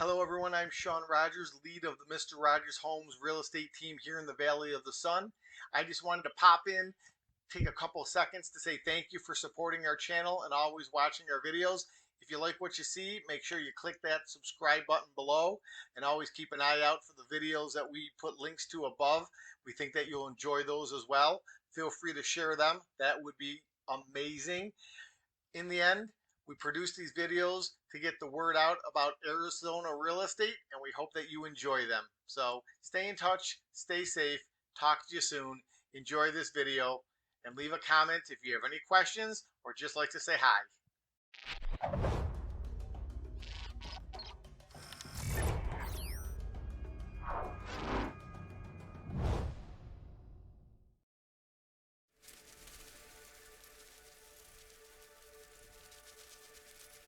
Hello everyone, I'm Sean Rogers, lead of the Mr. Rogers Homes real estate team here in the Valley of the Sun. I just wanted to pop in, take a couple of seconds to say thank you for supporting our channel and always watching our videos. If you like what you see, make sure you click that subscribe button below and always keep an eye out for the videos that we put links to above. We think that you'll enjoy those as well. Feel free to share them. That would be amazing. In the end, we produce these videos to get the word out about Arizona real estate, and we hope that you enjoy them. So stay in touch, stay safe, talk to you soon, enjoy this video, and leave a comment if you have any questions or just like to say hi.